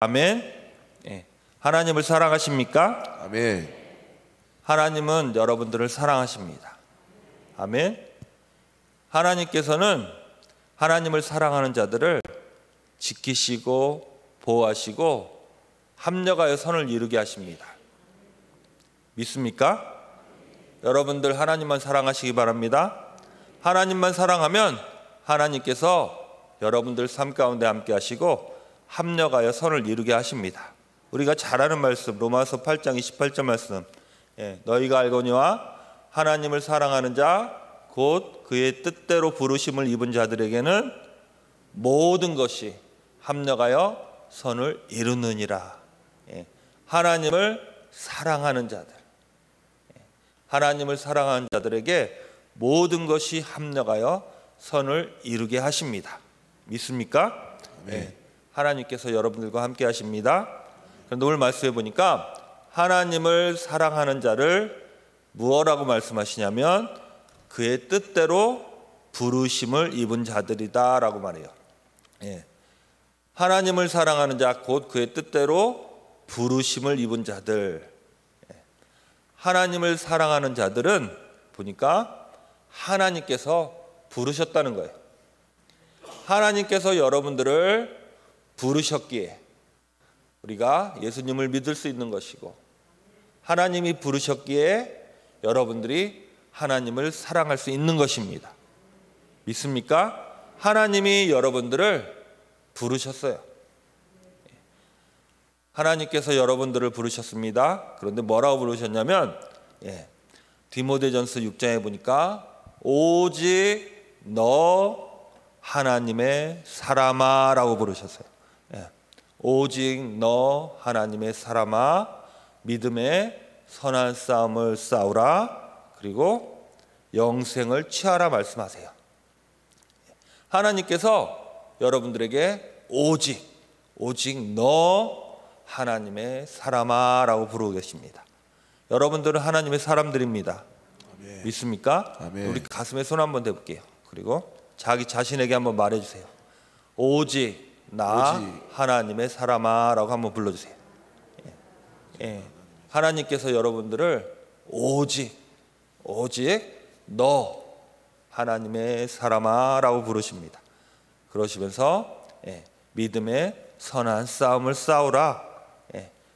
아멘. 예. 하나님을 사랑하십니까? 아멘. 하나님은 여러분들을 사랑하십니다. 아멘. 하나님께서는 하나님을 사랑하는 자들을 지키시고 보호하시고 합력하여 선을 이루게 하십니다. 믿습니까? 여러분들 하나님만 사랑하시기 바랍니다. 하나님만 사랑하면 하나님께서 여러분들 삶 가운데 함께 하시고 합력하여 선을 이루게 하십니다. 우리가 잘 아는 말씀, 로마서 8장 28절 말씀, 너희가 알거니와 하나님을 사랑하는 자 곧 그의 뜻대로 부르심을 입은 자들에게는 모든 것이 합력하여 선을 이루느니라. 하나님을 사랑하는 자들, 하나님을 사랑하는 자들에게 모든 것이 합력하여 선을 이루게 하십니다. 믿습니까? 네. 하나님께서 여러분들과 함께 하십니다. 그런데 오늘 말씀해 보니까 하나님을 사랑하는 자를 무엇라고 말씀하시냐면 그의 뜻대로 부르심을 입은 자들이다 라고 말해요. 하나님을 사랑하는 자 곧 그의 뜻대로 부르심을 입은 자들. 하나님을 사랑하는 자들은 보니까 하나님께서 부르셨다는 거예요. 하나님께서 여러분들을 부르셨기에 우리가 예수님을 믿을 수 있는 것이고, 하나님이 부르셨기에 여러분들이 하나님을 사랑할 수 있는 것입니다. 믿습니까? 하나님이 여러분들을 부르셨어요. 하나님께서 여러분들을 부르셨습니다. 그런데 뭐라고 부르셨냐면 디모데전서 6장에 보니까 오직 너 하나님의 사람아 라고 부르셨어요. 오직 너 하나님의 사람아, 믿음의 선한 싸움을 싸우라, 그리고 영생을 취하라 말씀하세요. 하나님께서 여러분들에게 오직 너 하나님의 사람아 라고 부르고 계십니다. 여러분들은 하나님의 사람들입니다. 아멘. 믿습니까? 아멘. 우리 가슴에 손 한번 대볼게요. 그리고 자기 자신에게 한번 말해주세요. 오직 나 하나님의 사람아 라고 한번 불러주세요. 하나님께서 여러분들을 오직 너 하나님의 사람아 라고 부르십니다. 그러시면서 믿음의 선한 싸움을 싸우라,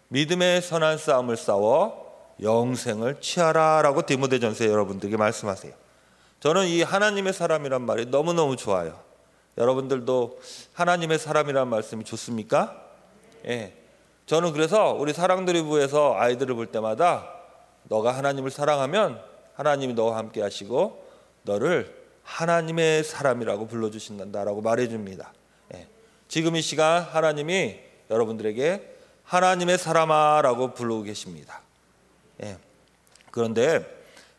믿음의 선한 싸움을 싸워 영생을 취하라 라고 디모데전서에 여러분들에게 말씀하세요. 저는 이 하나님의 사람이란 말이 너무너무 좋아요. 여러분들도 하나님의 사람이란 말씀이 좋습니까? 저는 그래서 우리 사랑들의 부에서 아이들을 볼 때마다 너가 하나님을 사랑하면 하나님이 너와 함께 하시고 너를 하나님의 사람이라고 불러주신다라고 말해줍니다. 지금 이 시간 하나님이 여러분들에게 하나님의 사람아 라고 부르고 계십니다. 그런데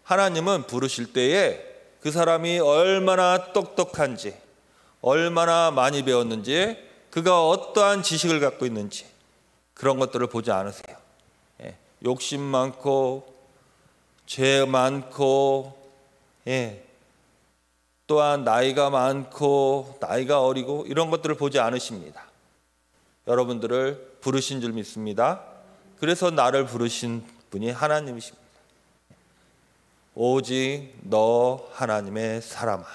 하나님은 부르실 때에 그 사람이 얼마나 똑똑한지, 얼마나 많이 배웠는지, 그가 어떠한 지식을 갖고 있는지 그런 것들을 보지 않으세요. 욕심 많고 죄 많고 또한 나이가 많고 나이가 어리고 이런 것들을 보지 않으십니다. 여러분들을 부르신 줄 믿습니다. 그래서 나를 부르신 분이 하나님이십니다. 오직 너 하나님의 사람아.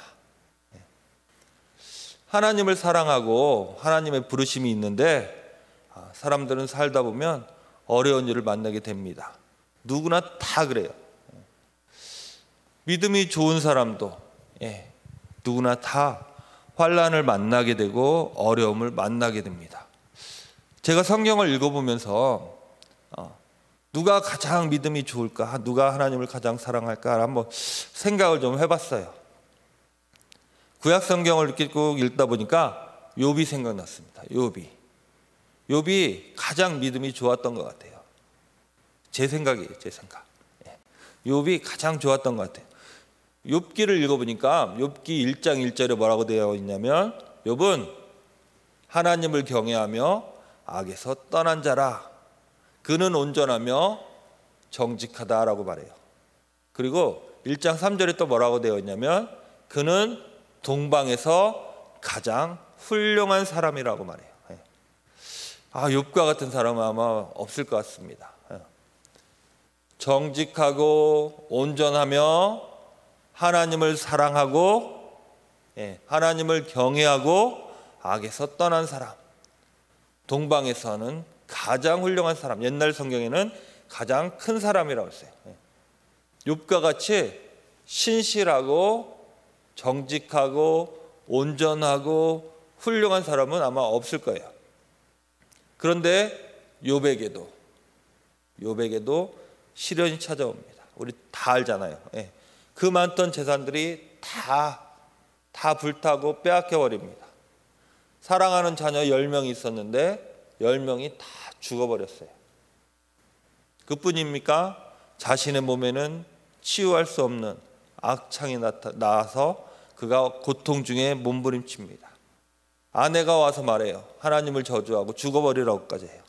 하나님을 사랑하고 하나님의 부르심이 있는데 사람들은 살다 보면 어려운 일을 만나게 됩니다. 누구나 다 그래요. 믿음이 좋은 사람도 누구나 다 환난을 만나게 되고 어려움을 만나게 됩니다. 제가 성경을 읽어보면서 누가 가장 믿음이 좋을까? 누가 하나님을 가장 사랑할까? 한번 생각을 좀 해봤어요. 구약 성경을 쭉 읽다 보니까 욥이 생각났습니다. 욥이 가장 믿음이 좋았던 것 같아요. 제 생각이에요. 제 생각. 욥이 가장 좋았던 것 같아요. 욥기를 읽어보니까 욥기 1장 1절에 뭐라고 되어 있냐면 욥은 하나님을 경외하며 악에서 떠난 자라, 그는 온전하며 정직하다라고 말해요. 그리고 1장 3절에 또 뭐라고 되어 있냐면 그는 동방에서 가장 훌륭한 사람이라고 말해요. 욥과 같은 사람은 아마 없을 것 같습니다. 정직하고 온전하며 하나님을 사랑하고 하나님을 경외하고 악에서 떠난 사람, 동방에서는 가장 훌륭한 사람, 옛날 성경에는 가장 큰 사람이라고 했어요. 욥과 같이 신실하고 정직하고 온전하고 훌륭한 사람은 아마 없을 거예요. 그런데 욥에게도 시련이 찾아옵니다. 우리 다 알잖아요. 그 많던 재산들이 다 불타고 빼앗겨 버립니다. 사랑하는 자녀 10명이 있었는데 10명이 다 죽어버렸어요. 그뿐입니까? 자신의 몸에는 치유할 수 없는 악창이 나와서 그가 고통 중에 몸부림칩니다. 아내가 와서 말해요. 하나님을 저주하고 죽어버리라고까지 해요.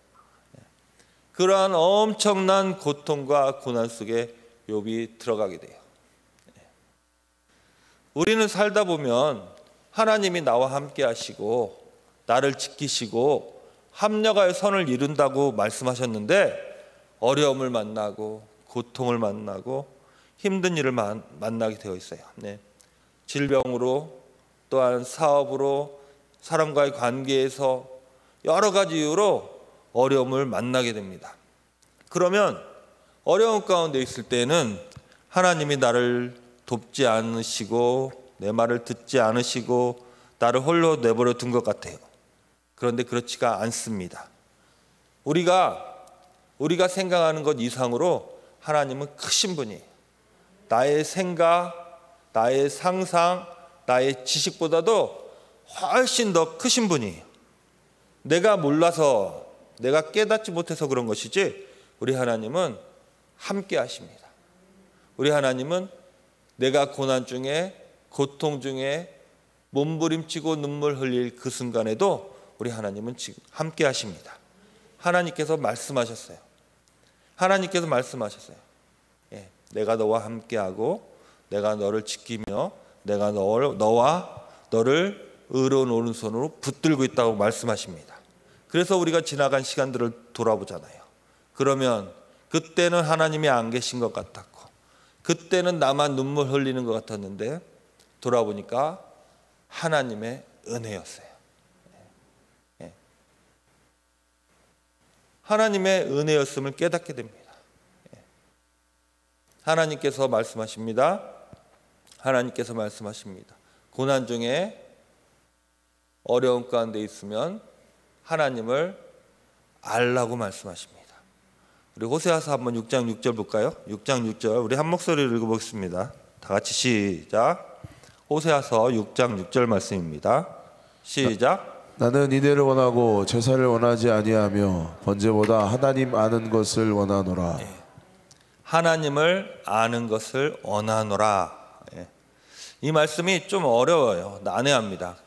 그러한 엄청난 고통과 고난 속에 욥이 들어가게 돼요. 우리는 살다 보면 하나님이 나와 함께 하시고 나를 지키시고 합력하여 선을 이룬다고 말씀하셨는데 어려움을 만나고 고통을 만나고 힘든 일을 만나게 되어 있어요. 질병으로, 또한 사업으로, 사람과의 관계에서 여러 가지 이유로 어려움을 만나게 됩니다. 그러면 어려움 가운데 있을 때는 하나님이 나를 돕지 않으시고 내 말을 듣지 않으시고 나를 홀로 내버려 둔 것 같아요. 그런데 그렇지가 않습니다. 우리가 생각하는 것 이상으로 하나님은 크신 분이에요. 나의 생각, 나의 상상, 나의 지식보다도 훨씬 더 크신 분이에요. 내가 몰라서, 내가 깨닫지 못해서 그런 것이지 우리 하나님은 함께 하십니다. 우리 하나님은 내가 고난 중에, 고통 중에 몸부림치고 눈물 흘릴 그 순간에도 우리 하나님은 지금 함께 하십니다. 하나님께서 말씀하셨어요. 내가 너와 함께하고 내가 너를 지키며 내가 너와 너를 의로운 오른손으로 붙들고 있다고 말씀하십니다. 그래서 우리가 지나간 시간들을 돌아보잖아요. 그러면 그때는 하나님이 안 계신 것 같았고 그때는 나만 눈물 흘리는 것 같았는데 돌아보니까 하나님의 은혜였어요. 하나님의 은혜였음을 깨닫게 됩니다. 하나님께서 말씀하십니다. 고난 중에 어려움 가운데 있으면 하나님을 알라고 말씀하십니다. 우리 호세아서 한번 6장 6절 볼까요? 6장 6절 우리 한 목소리로 읽어보겠습니다. 다 같이 시작. 호세아서 6장 6절 말씀입니다. 시작. 나는 인애를 원하고 제사를 원하지 아니하며 번제보다 하나님 아는 것을 원하노라. 하나님을 아는 것을 원하노라. 이 말씀이 좀 어려워요. 난해합니다.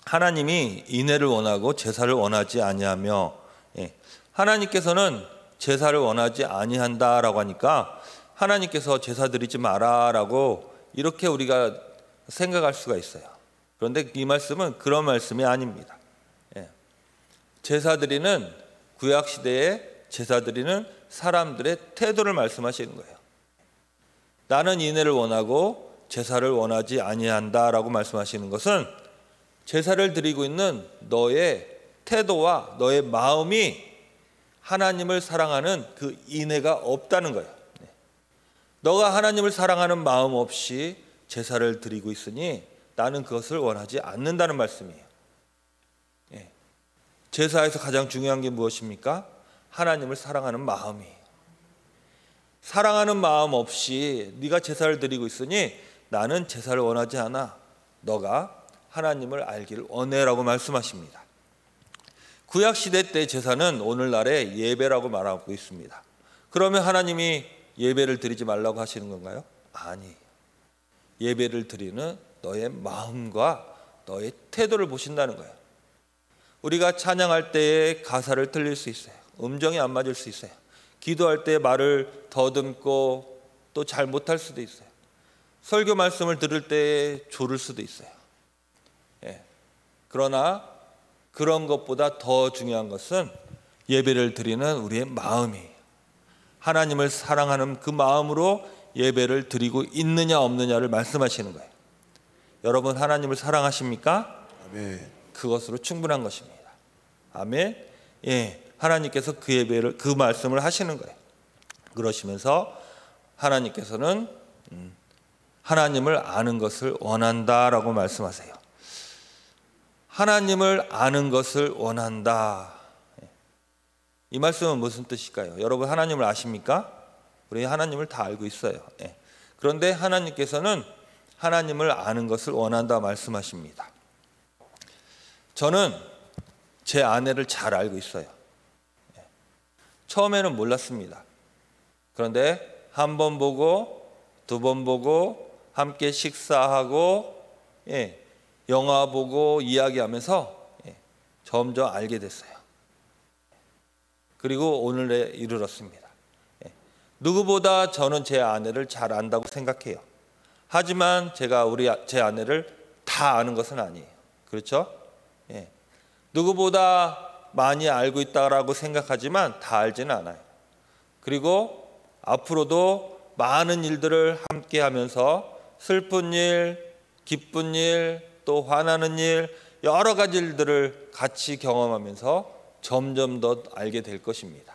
하나님이 인애를 원하고 제사를 원하지 아니하며, 하나님께서는 제사를 원하지 아니한다라고 하니까 하나님께서 제사 드리지 마라라고 이렇게 우리가 생각할 수가 있어요. 그런데 이 말씀은 그런 말씀이 아닙니다. 제사드리는 구약 시대에 제사드리는 사람들의 태도를 말씀하시는 거예요. 나는 인애를 원하고 제사를 원하지 아니한다라고 말씀하시는 것은 제사를 드리고 있는 너의 태도와 너의 마음이 하나님을 사랑하는 그 인애가 없다는 거예요. 너가 하나님을 사랑하는 마음 없이 제사를 드리고 있으니 나는 그것을 원하지 않는다는 말씀이에요. 제사에서 가장 중요한 게 무엇입니까? 하나님을 사랑하는 마음이에요. 사랑하는 마음 없이 네가 제사를 드리고 있으니 나는 제사를 원하지 않아. 너가 하나님을 알기를 원해라고 말씀하십니다. 구약시대 때 제사는 오늘날의 예배라고 말하고 있습니다. 그러면 하나님이 예배를 드리지 말라고 하시는 건가요? 아니에요. 예배를 드리는 너의 마음과 너의 태도를 보신다는 거예요. 우리가 찬양할 때에 가사를 틀릴 수 있어요. 음정이 안 맞을 수 있어요. 기도할 때 말을 더듬고 또 잘 못할 수도 있어요. 설교 말씀을 들을 때 졸을 수도 있어요. 그러나 그런 것보다 더 중요한 것은 예배를 드리는 우리의 마음이에요. 하나님을 사랑하는 그 마음으로 예배를 드리고 있느냐 없느냐를 말씀하시는 거예요. 여러분 하나님을 사랑하십니까? 아멘. 그것으로 충분한 것입니다. 아멘. 예, 하나님께서 그 예배를 그 말씀을 하시는 거예요. 그러시면서 하나님께서는 하나님을 아는 것을 원한다라고 말씀하세요. 하나님을 아는 것을 원한다. 이 말씀은 무슨 뜻일까요? 여러분 하나님을 아십니까? 우리 하나님을 다 알고 있어요. 그런데 하나님께서는 하나님을 아는 것을 원한다 말씀하십니다. 저는 제 아내를 잘 알고 있어요. 처음에는 몰랐습니다. 그런데 한 번 보고 두 번 보고 함께 식사하고 영화 보고 이야기하면서 점점 알게 됐어요. 그리고 오늘에 이르렀습니다. 누구보다 저는 제 아내를 잘 안다고 생각해요. 하지만 제가 제 아내를 다 아는 것은 아니에요. 그렇죠? 누구보다 많이 알고 있다라고 생각하지만 다 알지는 않아요. 그리고 앞으로도 많은 일들을 함께 하면서 슬픈 일, 기쁜 일, 또 화나는 일, 여러 가지 일들을 같이 경험하면서 점점 더 알게 될 것입니다.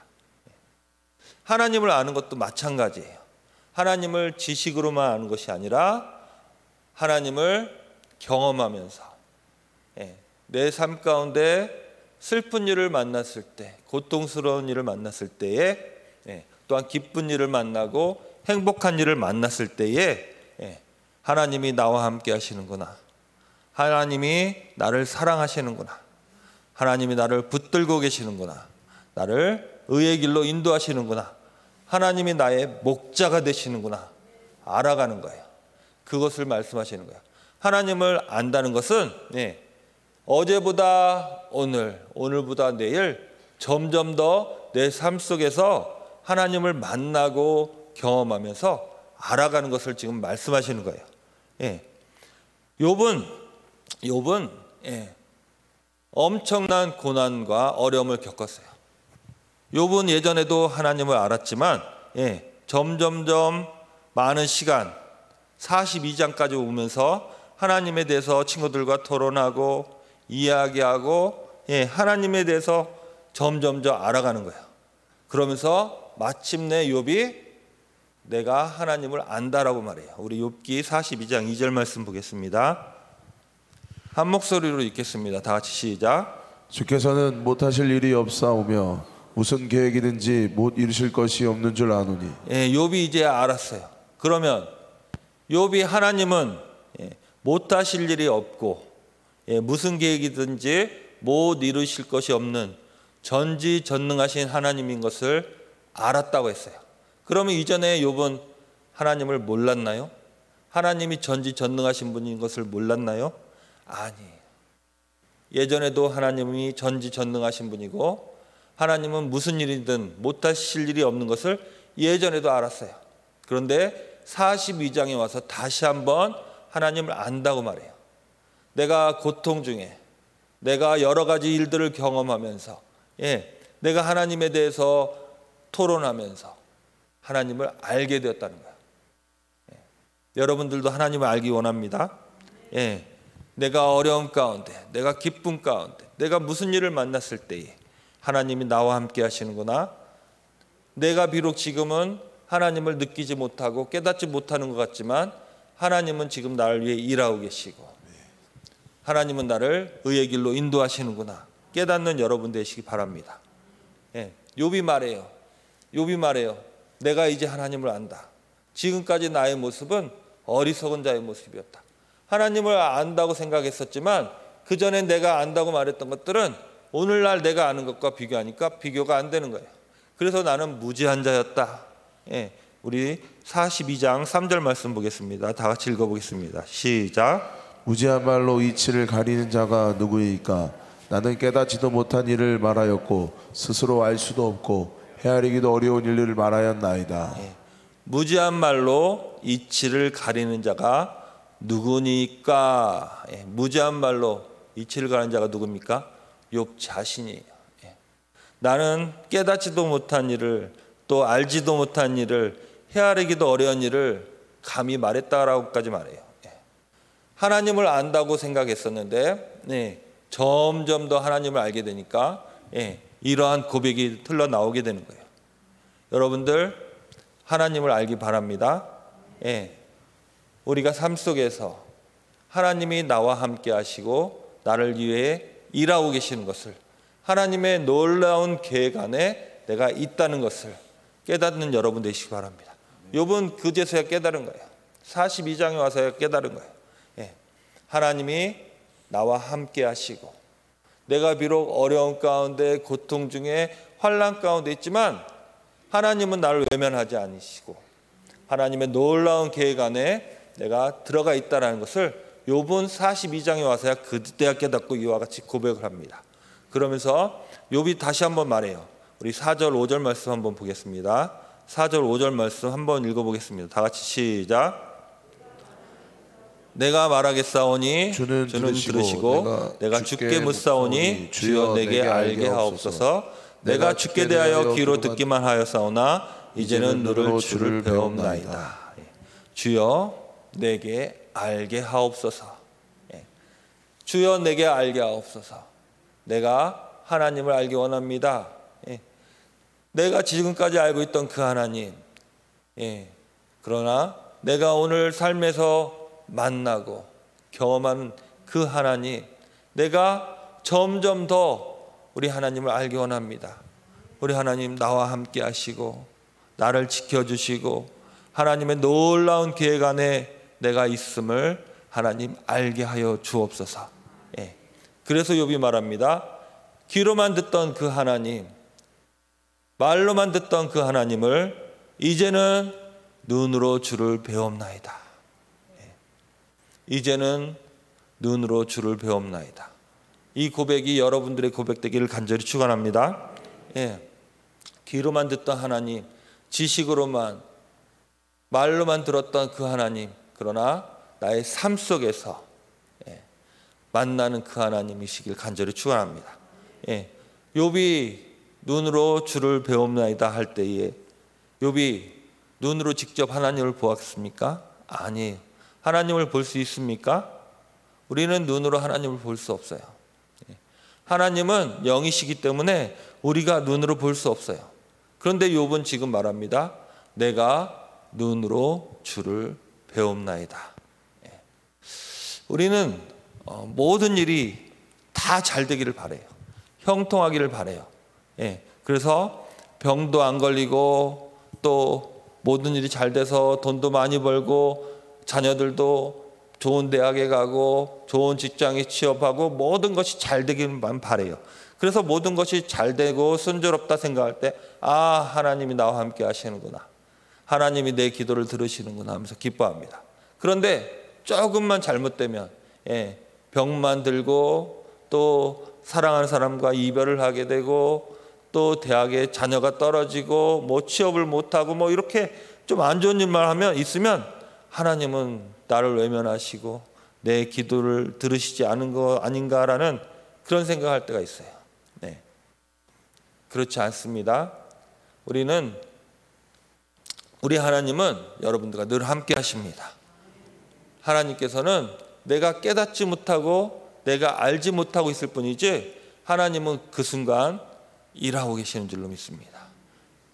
하나님을 아는 것도 마찬가지예요. 하나님을 지식으로만 아는 것이 아니라 하나님을 경험하면서 내 삶 가운데 슬픈 일을 만났을 때, 고통스러운 일을 만났을 때에 또한 기쁜 일을 만나고 행복한 일을 만났을 때에 하나님이 나와 함께 하시는구나. 하나님이 나를 사랑하시는구나. 하나님이 나를 붙들고 계시는구나. 나를 의의 길로 인도하시는구나. 하나님이 나의 목자가 되시는구나. 알아가는 거예요. 그것을 말씀하시는 거예요. 하나님을 안다는 것은 어제보다 오늘, 오늘보다 내일 점점 더 내 삶 속에서 하나님을 만나고 경험하면서 알아가는 것을 지금 말씀하시는 거예요. 욥은 엄청난 고난과 어려움을 겪었어요. 욥은 예전에도 하나님을 알았지만 점점점 많은 시간 42장까지 오면서 하나님에 대해서 친구들과 토론하고 이야기하고 하나님에 대해서 점점점 알아가는 거예요. 그러면서 마침내 욥이 내가 하나님을 안다라고 말해요. 우리 욥기 42장 2절 말씀 보겠습니다. 한 목소리로 읽겠습니다. 다 같이 시작. 주께서는 못하실 일이 없사오며 무슨 계획이든지 못 이루실 것이 없는 줄 아노니. 욥이 이제 알았어요. 그러면 욥이 하나님은 못하실 일이 없고 무슨 계획이든지 못 이루실 것이 없는 전지전능하신 하나님인 것을 알았다고 했어요. 그러면 이전에 욥은 하나님을 몰랐나요? 하나님이 전지전능하신 분인 것을 몰랐나요? 아니에요. 예전에도 하나님이 전지전능하신 분이고 하나님은 무슨 일이든 못하실 일이 없는 것을 예전에도 알았어요. 그런데 42장에 와서 다시 한번 하나님을 안다고 말해요. 내가 고통 중에 내가 여러 가지 일들을 경험하면서 내가 하나님에 대해서 토론하면서 하나님을 알게 되었다는 거예요. 여러분들도 하나님을 알기 원합니다. 내가 어려움 가운데, 내가 기쁨 가운데, 내가 무슨 일을 만났을 때에 하나님이 나와 함께 하시는구나. 내가 비록 지금은 하나님을 느끼지 못하고 깨닫지 못하는 것 같지만 하나님은 지금 나를 위해 일하고 계시고 하나님은 나를 의의 길로 인도하시는구나. 깨닫는 여러분 되시기 바랍니다. 욥이 말해요. 내가 이제 하나님을 안다. 지금까지 나의 모습은 어리석은 자의 모습이었다. 하나님을 안다고 생각했었지만 그 전에 내가 안다고 말했던 것들은 오늘날 내가 아는 것과 비교하니까 비교가 안 되는 거예요. 그래서 나는 무지한 자였다. 우리 42장 3절 말씀 보겠습니다. 다 같이 읽어보겠습니다. 시작. 무지한 말로 이치를 가리는 자가 누구이까? 나는 깨닫지도 못한 일을 말하였고 스스로 알 수도 없고 헤아리기도 어려운 일을 말하였나이다. 무지한 말로 이치를 가리는 자가 누구니까? 무지한 말로 이치를 가리는 자가 누굽니까? 욥 자신이에요. 나는 깨닫지도 못한 일을, 또 알지도 못한 일을, 헤아리기도 어려운 일을 감히 말했다라고까지 말해요. 하나님을 안다고 생각했었는데 점점 더 하나님을 알게 되니까 이러한 고백이 흘러나오게 되는 거예요. 여러분들 하나님을 알기 바랍니다. 우리가 삶 속에서 하나님이 나와 함께 하시고 나를 위해 일하고 계시는 것을, 하나님의 놀라운 계획 안에 내가 있다는 것을 깨닫는 여러분 되시기 바랍니다. 욥은 그제서야 깨달은 거예요. 42장에 와서야 깨달은 거예요. 하나님이 나와 함께 하시고, 내가 비록 어려움 가운데, 고통 중에, 환난 가운데 있지만 하나님은 나를 외면하지 않으시고 하나님의 놀라운 계획 안에 내가 들어가 있다는 것을 욥은 42장에 와서야 그때야 깨닫고 이와 같이 고백을 합니다. 그러면서 욥이 다시 한번 말해요. 우리 4절 5절 말씀 한번 보겠습니다. 4절 5절 말씀 한번 읽어보겠습니다. 다 같이 시작. 내가 말하겠사오니 주는 들으시고 내가 주께 묻사오니 주여 내게 알게 하옵소서. 내가 주께 대하여 귀로 듣기만 하였사오나 이제는 너를 주를 배움나이다. 주여 내게 알게 하옵소서. 주여 내게 알게 하옵소서. 내가 하나님을 알기 원합니다. 내가 지금까지 알고 있던 그 하나님, 그러나 내가 오늘 삶에서 만나고 경험한 그 하나님, 내가 점점 더 우리 하나님을 알기 원합니다. 우리 하나님 나와 함께 하시고 나를 지켜주시고 하나님의 놀라운 계획 안에 내가 있음을 하나님 알게 하여 주옵소서. 그래서 욥이 말합니다. 귀로만 듣던 그 하나님, 말로만 듣던 그 하나님을 이제는 눈으로 주를 배움나이다. 이제는 눈으로 주를 배움나이다. 이 고백이 여러분들의 고백되기를 간절히 축원합니다. 귀로만 듣던 하나님, 지식으로만, 말로만 들었던 그 하나님, 그러나 나의 삶 속에서 만나는 그 하나님이시길 간절히 축원합니다. 욥이 눈으로 주를 배움나이다 할 때에 욥이 눈으로 직접 하나님을 보았습니까? 아니에요. 하나님을 볼 수 있습니까? 우리는 눈으로 하나님을 볼 수 없어요. 하나님은 영이시기 때문에 우리가 눈으로 볼 수 없어요. 그런데 욥은 지금 말합니다. 내가 눈으로 주를 배움나이다. 우리는 모든 일이 다 잘 되기를 바라요. 형통하기를 바라요. 그래서 병도 안 걸리고 또 모든 일이 잘 돼서 돈도 많이 벌고 자녀들도 좋은 대학에 가고 좋은 직장에 취업하고 모든 것이 잘 되기만 바라요. 그래서 모든 것이 잘 되고 순조롭다 생각할 때 하나님이 나와 함께 하시는구나, 하나님이 내 기도를 들으시는구나 하면서 기뻐합니다. 그런데 조금만 잘못되면 병만 들고 또 사랑하는 사람과 이별을 하게 되고 또 대학에 자녀가 떨어지고 뭐 취업을 못하고 뭐 이렇게 좀 안 좋은 일만 하면 있으면 하나님은 나를 외면하시고 내 기도를 들으시지 않은 거 아닌가라는 그런 생각할 때가 있어요. 그렇지 않습니다. 우리 하나님은 여러분들과 늘 함께 하십니다. 하나님께서는 내가 깨닫지 못하고 내가 알지 못하고 있을 뿐이지 하나님은 그 순간 일하고 계시는 줄로 믿습니다.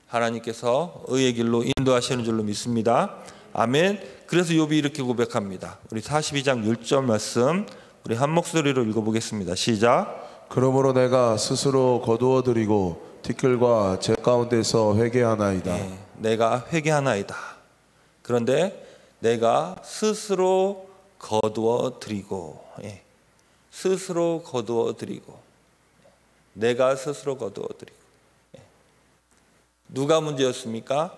하나님께서 의의 길로 인도하시는 줄로 믿습니다. 아멘. 그래서 욥이 이렇게 고백합니다. 우리 42장 6절 말씀 우리 한 목소리로 읽어보겠습니다. 시작. 그러므로 내가 스스로 거두어드리고 티끌과 제 가운데서 회개하나이다. 내가 회개하나이다. 그런데 내가 스스로 거두어드리고 스스로 거두어드리고 내가 스스로 거두어드리고 누가 문제였습니까?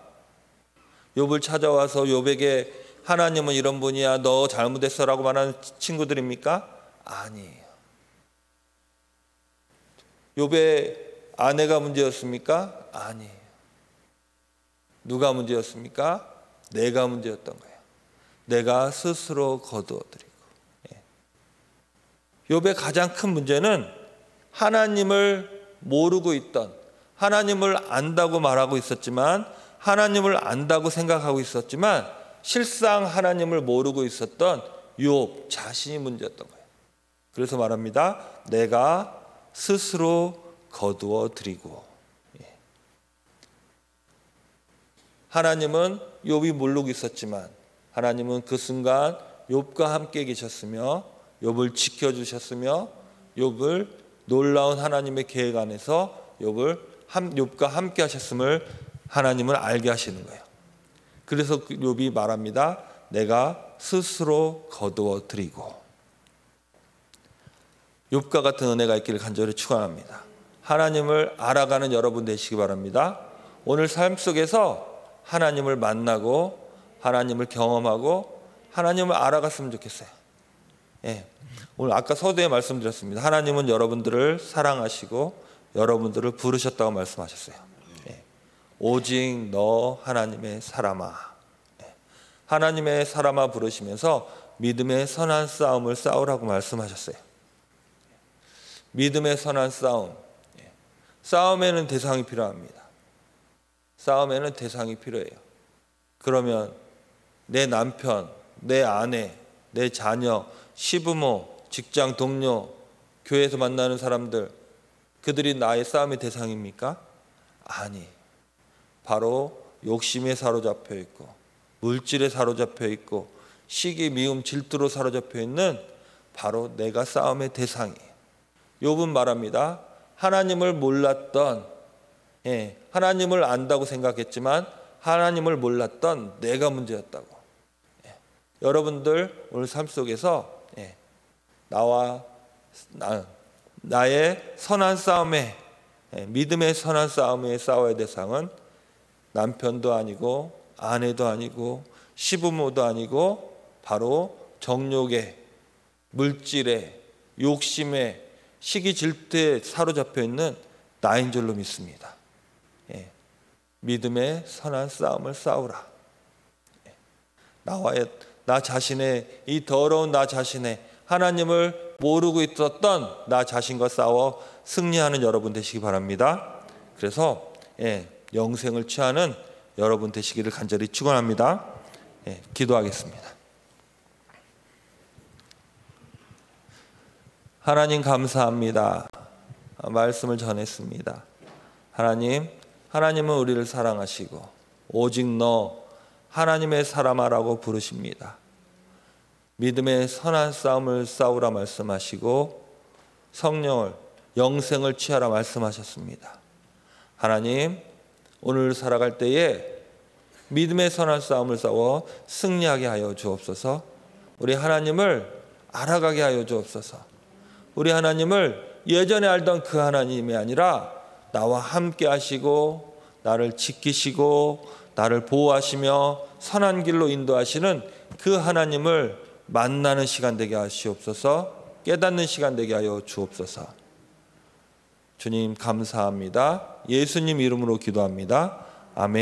욥을 찾아와서 욥에게 하나님은 이런 분이야, 너 잘못했어라고 말하는 친구들입니까? 아니에요. 욥의 아내가 문제였습니까? 아니에요. 누가 문제였습니까? 내가 문제였던 거예요. 내가 스스로 거두어드리고. 욥의 가장 큰 문제는 하나님을 모르고 있던, 하나님을 안다고 말하고 있었지만, 하나님을 안다고 생각하고 있었지만 실상 하나님을 모르고 있었던 욥 자신이 문제였던 거예요. 그래서 말합니다. 내가 스스로 거두어 드리고. 하나님은 욥이 모르고 있었지만 하나님은 그 순간 욥과 함께 계셨으며 욥을 지켜주셨으며 욥을 놀라운 하나님의 계획 안에서 욥과 함께 하셨음을 하나님을 알게 하시는 거예요. 그래서 욥이 말합니다. 내가 스스로 거두어 드리고. 욥과 같은 은혜가 있기를 간절히 축원합니다. 하나님을 알아가는 여러분 되시기 바랍니다. 오늘 삶 속에서 하나님을 만나고 하나님을 경험하고 하나님을 알아갔으면 좋겠어요. 오늘 아까 서두에 말씀드렸습니다. 하나님은 여러분들을 사랑하시고 여러분들을 부르셨다고 말씀하셨어요. 오직 너 하나님의 사람아. 하나님의 사람아 부르시면서 믿음의 선한 싸움을 싸우라고 말씀하셨어요. 믿음의 선한 싸움. 싸움에는 대상이 필요합니다. 싸움에는 대상이 필요해요. 그러면 내 남편, 내 아내, 내 자녀, 시부모, 직장 동료, 교회에서 만나는 사람들, 그들이 나의 싸움의 대상입니까? 아니, 바로 욕심에 사로잡혀 있고 물질에 사로잡혀 있고 시기, 미움, 질투로 사로잡혀 있는 바로 내가 싸움의 대상이에요. 욥은 말합니다. 하나님을 몰랐던, 하나님을 안다고 생각했지만 하나님을 몰랐던 내가 문제였다고. 여러분들 오늘 삶 속에서 나의 선한 싸움에, 믿음의 선한 싸움에 싸워야 될 대상은 남편도 아니고 아내도 아니고 시부모도 아니고 바로 정욕에, 물질에, 욕심에, 시기 질투에 사로잡혀 있는 나인 줄로 믿습니다. 믿음의 선한 싸움을 싸우라. 나 자신의, 이 더러운 나 자신의, 하나님을 모르고 있었던 나 자신과 싸워 승리하는 여러분 되시기 바랍니다. 그래서 영생을 취하는 여러분 되시기를 간절히 축원합니다. 기도하겠습니다. 하나님 감사합니다. 말씀을 전했습니다. 하나님은 우리를 사랑하시고 오직 너 하나님의 사람아라고 부르십니다. 믿음의 선한 싸움을 싸우라 말씀하시고 성령을, 영생을 취하라 말씀하셨습니다. 하나님, 오늘 살아갈 때에 믿음의 선한 싸움을 싸워 승리하게 하여 주옵소서. 우리 하나님을 알아가게 하여 주옵소서. 우리 하나님을 예전에 알던 그 하나님이 아니라 나와 함께 하시고 나를 지키시고 나를 보호하시며 선한 길로 인도하시는 그 하나님을 만나는 시간 되게 하시옵소서. 깨닫는 시간 되게 하여 주옵소서. 주님 감사합니다. 예수님 이름으로 기도합니다. 아멘.